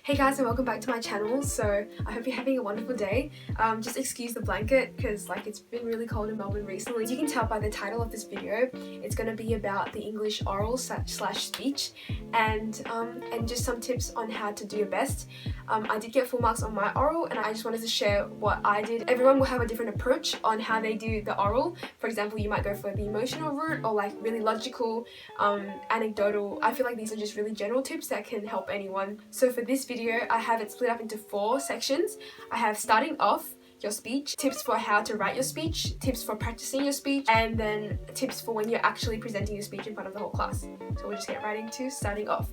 Hey guys, and welcome back to my channel. So I hope you're having a wonderful day. Just excuse the blanket because it's been really cold in Melbourne recently. As you can tell by the title of this video, it's going to be about the English oral slash speech and just some tips on how to do your best. I did get full marks on my oral and I just wanted to share what I did. Everyone will have a different approach on how they do the oral. For example, you might go for the emotional route or like really logical, anecdotal. I feel like these are just really general tips that can help anyone. So for this video, I have it split up into 4 sections. I have starting off your speech, tips for how to write your speech, tips for practicing your speech, and then tips for when you're actually presenting your speech in front of the whole class. So we'll just get right into starting off.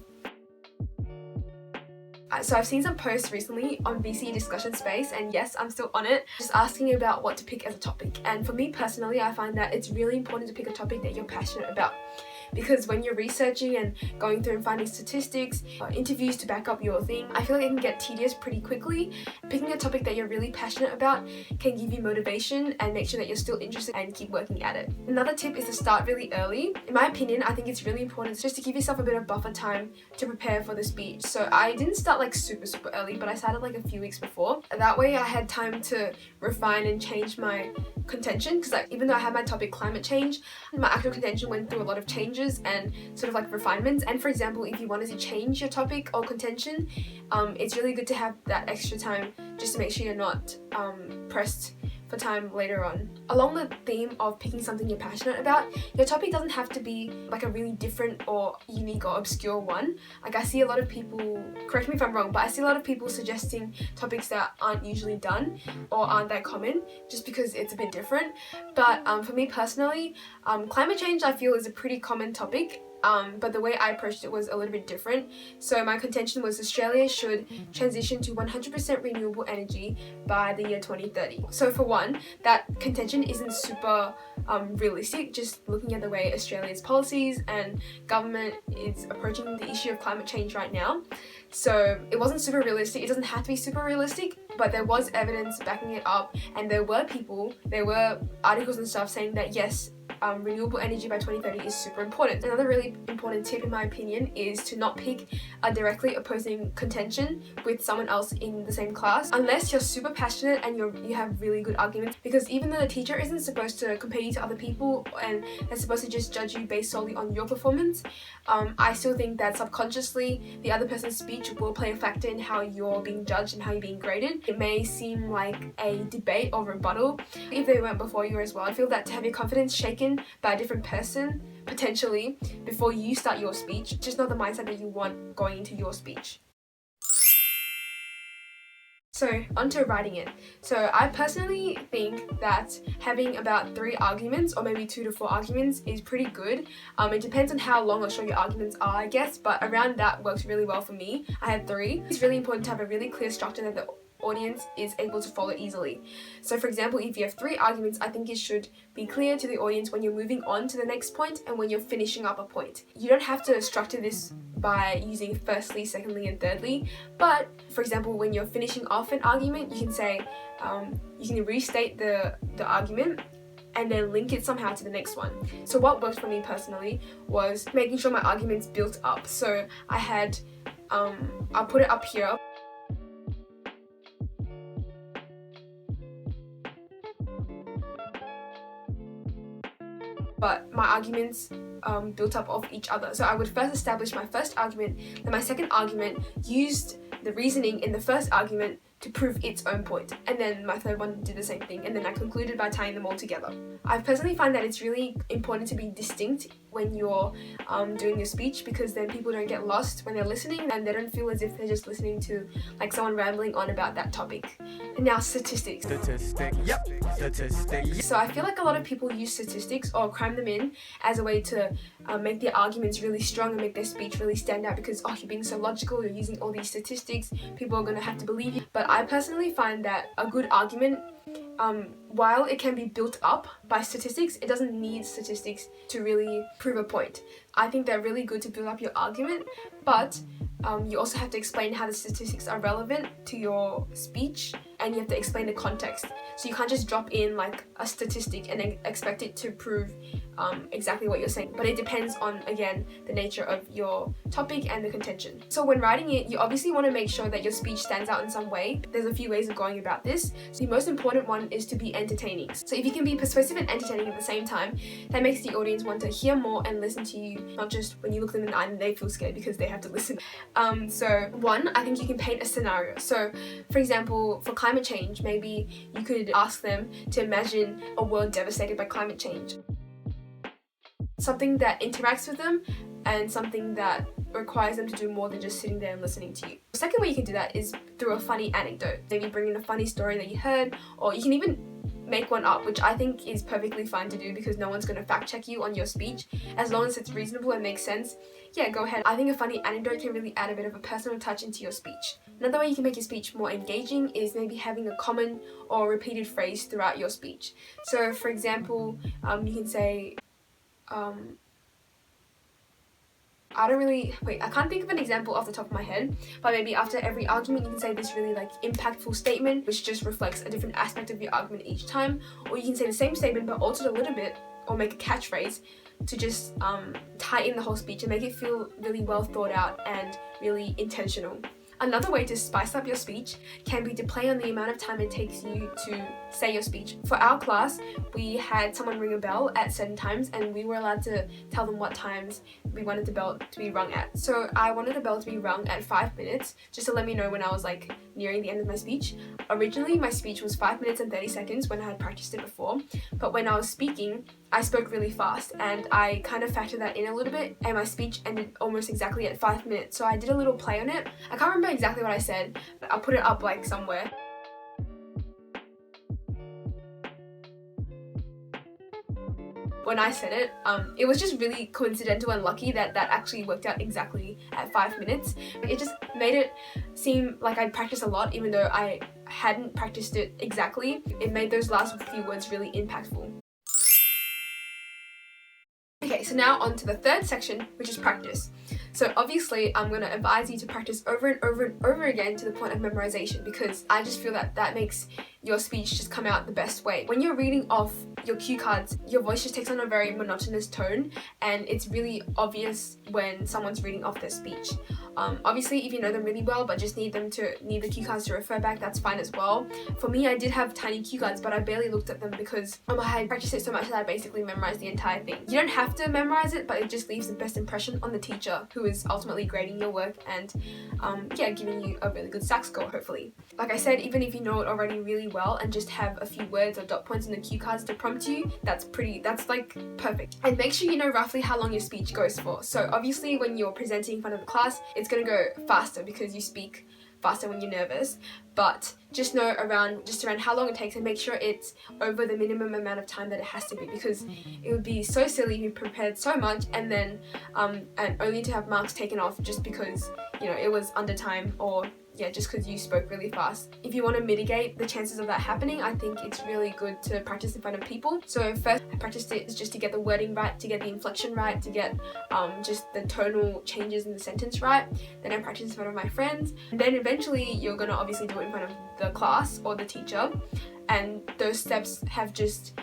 So I've seen some posts recently on VC discussion space, and yes, I'm still on it, just asking about what to pick as a topic. And for me personally, I find that it's really important to pick a topic that you're passionate about. Because when you're researching and going through and finding statistics, interviews to back up your thing, I feel like it can get tedious pretty quickly. Picking a topic that you're really passionate about can give you motivation and make sure that you're still interested and keep working at it. Another tip is to start really early. In my opinion, I think it's really important just to give yourself a bit of buffer time to prepare for the speech. So I didn't start like super early, but I started like a few weeks before. That way I had time to refine and change my contention, because like even though I had my topic climate change, my actual contention went through a lot of changes and sort of like refinements. And for example, if you wanted to change your topic or contention, it's really good to have that extra time just to make sure you're not pressed for time later on. Along the theme of picking something you're passionate about, your topic doesn't have to be like a really different or unique or obscure one. Like I see a lot of people, correct me if I'm wrong, but I see a lot of people suggesting topics that aren't usually done or aren't that common just because it's a bit different. But for me personally, climate change I feel is a pretty common topic. But the way I approached it was a little bit different. So my contention was Australia should transition to 100% renewable energy by the year 2030. So for one, that contention isn't super realistic, just looking at the way Australia's policies and government is approaching the issue of climate change right now. So it wasn't super realistic. It doesn't have to be super realistic, but there was evidence backing it up, and there were articles and stuff saying that yes, renewable energy by 2030 is super important. Another really important tip in my opinion is to not pick a directly opposing contention with someone else in the same class unless you're super passionate and you have really good arguments, because even though the teacher isn't supposed to compare you to other people and they're supposed to just judge you based solely on your performance, I still think that subconsciously the other person's speech will play a factor in how you're being judged and how you're being graded. It may seem like a debate or rebuttal if they went before you as well. I feel that to have your confidence shaken by a different person potentially before you start your speech, just not the mindset that you want going into your speech. So onto writing it. So I personally think that having about 3 arguments or maybe 2 to 4 arguments is pretty good. It depends on how long or short your arguments are, I guess, but around that works really well for me. I had 3. It's really important to have a really clear structure that the audience is able to follow easily. So for example, if you have 3 arguments, I think it should be clear to the audience when you're moving on to the next point and when you're finishing up a point. You don't have to structure this by using firstly, secondly, and thirdly, but for example, when you're finishing off an argument, you can say, you can restate the argument and then link it somehow to the next one. So what worked for me personally was making sure my arguments built up. So I had, I'll put it up here. But my arguments built up off each other. So I would first establish my first argument, then my second argument used the reasoning in the first argument to prove its own point, and then my third one did the same thing, and then I concluded by tying them all together. I personally find that it's really important to be distinct when you're doing your speech, because then people don't get lost when they're listening and they don't feel as if they're just listening to like someone rambling on about that topic. And now statistics. Statistics. So I feel like a lot of people use statistics or cram them in as a way to make their arguments really strong and make their speech really stand out, because you're being so logical, you're using all these statistics, people are going to have to believe you. But I personally find that a good argument, while it can be built up by statistics, it doesn't need statistics to really prove a point. I think they're really good to build up your argument, but you also have to explain how the statistics are relevant to your speech and you have to explain the context. So you can't just drop in like a statistic and then expect it to prove exactly what you're saying. But it depends on, again, the nature of your topic and the contention. So when writing it, you obviously want to make sure that your speech stands out in some way. There's a few ways of going about this. So the most important one is to be entertaining. So if you can be persuasive and entertaining at the same time, that makes the audience want to hear more and listen to you, not just when you look them in the eye and they feel scared because they have to listen. So one, I think you can paint a scenario. So for example, for climate change, maybe you could ask them to imagine a world devastated by climate change. Something that interacts with them and something that requires them to do more than just sitting there and listening to you. The second way you can do that is through a funny anecdote. Maybe bring in a funny story that you heard, or you can even make one up, which I think is perfectly fine to do because no one's going to fact check you on your speech. As long as it's reasonable and makes sense, yeah, go ahead. I think a funny anecdote can really add a bit of a personal touch into your speech. Another way you can make your speech more engaging is maybe having a common or repeated phrase throughout your speech. So for example, you can say, I can't think of an example off the top of my head, but maybe after every argument you can say this really like impactful statement which just reflects a different aspect of your argument each time, or you can say the same statement but alter it a little bit or make a catchphrase to just tie in the whole speech and make it feel really well thought out and really intentional. Another way to spice up your speech can be to play on the amount of time it takes you to say your speech. For our class, we had someone ring a bell at certain times and we were allowed to tell them what times we wanted the bell to be rung at. So I wanted the bell to be rung at 5 minutes, just to let me know when I was like nearing the end of my speech. Originally, my speech was 5 minutes and 30 seconds when I had practiced it before, but when I was speaking, I spoke really fast and I kind of factored that in a little bit and my speech ended almost exactly at 5 minutes. So I did a little play on it. I can't remember exactly what I said, but I'll put it up like somewhere. When I said it, it was just really coincidental and lucky that that actually worked out exactly at 5 minutes. It just made it seem like I'd practiced a lot even though I hadn't practiced it exactly. It made those last few words really impactful. Okay, so now on to the third section, which is practice. So obviously I'm going to advise you to practice over and over and over again to the point of memorization, because I just feel that that makes your speech just come out the best way. When you're reading off your cue cards, your voice just takes on a very monotonous tone and it's really obvious when someone's reading off their speech. Obviously if you know them really well but just need the cue cards to refer back, that's fine as well. For me, I did have tiny cue cards but I barely looked at them because I had practiced it so much that I basically memorized the entire thing. You don't have to memorize it, but it just leaves the best impression on the teacher who is ultimately grading your work and giving you a really good SAC score, hopefully. Like I said, even if you know it already really well and just have a few words or dot points in the cue cards to prompt you, that's like perfect. And make sure you know roughly how long your speech goes for. So obviously when you're presenting in front of the class, it's going to go faster because you speak faster when you're nervous, but just know around how long it takes and make sure it's over the minimum amount of time that it has to be, because it would be so silly if you prepared so much and then and only to have marks taken off just because it was under time, or just because you spoke really fast. If you want to mitigate the chances of that happening, I think it's really good to practice in front of people. So first I practiced it just to get the wording right, to get the inflection right, to get just the tonal changes in the sentence right. Then I practiced in front of my friends, and then eventually you're going to obviously do it in front of the class or the teacher, and those steps have just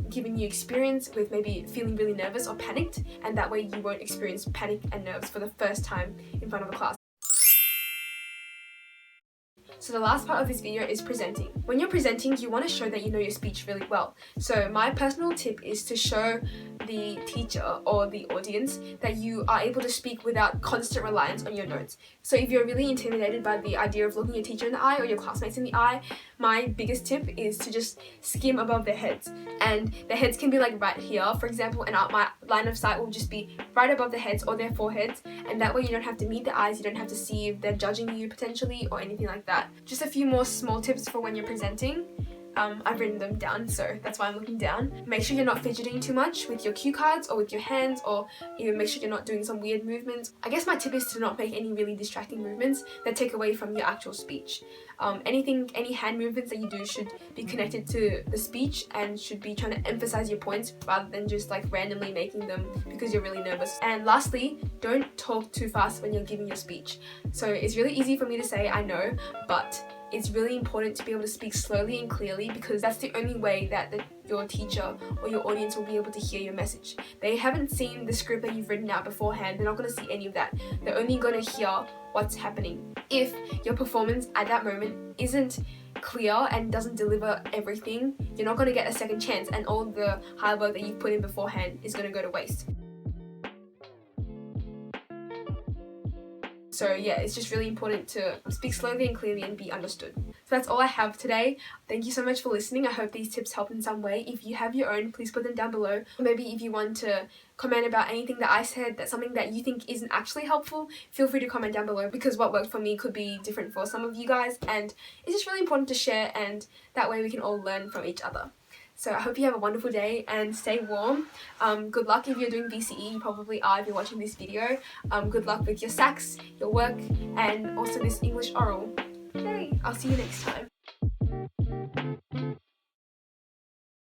given you experience with maybe feeling really nervous or panicked, and that way you won't experience panic and nerves for the first time in front of a class. So the last part of this video is presenting. When you're presenting, you want to show that you know your speech really well. So my personal tip is to show the teacher or the audience that you are able to speak without constant reliance on your notes. So if you're really intimidated by the idea of looking your teacher in the eye or your classmates in the eye, my biggest tip is to just skim above their heads. And their heads can be like right here, for example, and my line of sight will just be right above their heads or their foreheads, and that way you don't have to meet their eyes, you don't have to see if they're judging you potentially or anything like that. Just a few more small tips for when you're presenting. I've written them down, so that's why I'm looking down. Make sure you're not fidgeting too much with your cue cards or with your hands, or even make sure you're not doing some weird movements. I guess my tip is to not make any really distracting movements that take away from your actual speech. Any hand movements that you do should be connected to the speech and should be trying to emphasize your points rather than just like randomly making them because you're really nervous. And lastly, don't talk too fast when you're giving your speech. So it's really easy for me to say, I know, but it's really important to be able to speak slowly and clearly, because that's the only way that your teacher or your audience will be able to hear your message. They haven't seen the script that you've written out beforehand. They're not going to see any of that. They're only going to hear what's happening. If your performance at that moment isn't clear and doesn't deliver everything, you're not going to get a second chance, and all the hard work that you've put in beforehand is going to go to waste. So yeah, it's just really important to speak slowly and clearly and be understood. So that's all I have today. Thank you so much for listening. I hope these tips help in some way. If you have your own, please put them down below. Or maybe if you want to comment about anything that I said, that's something that you think isn't actually helpful, feel free to comment down below, because what worked for me could be different for some of you guys, and it's just really important to share, and that way we can all learn from each other. So I hope you have a wonderful day and stay warm. Good luck if you're doing VCE, you probably are if you're watching this video. Good luck with your SACs, your work, and also this English oral. Yay! I'll see you next time.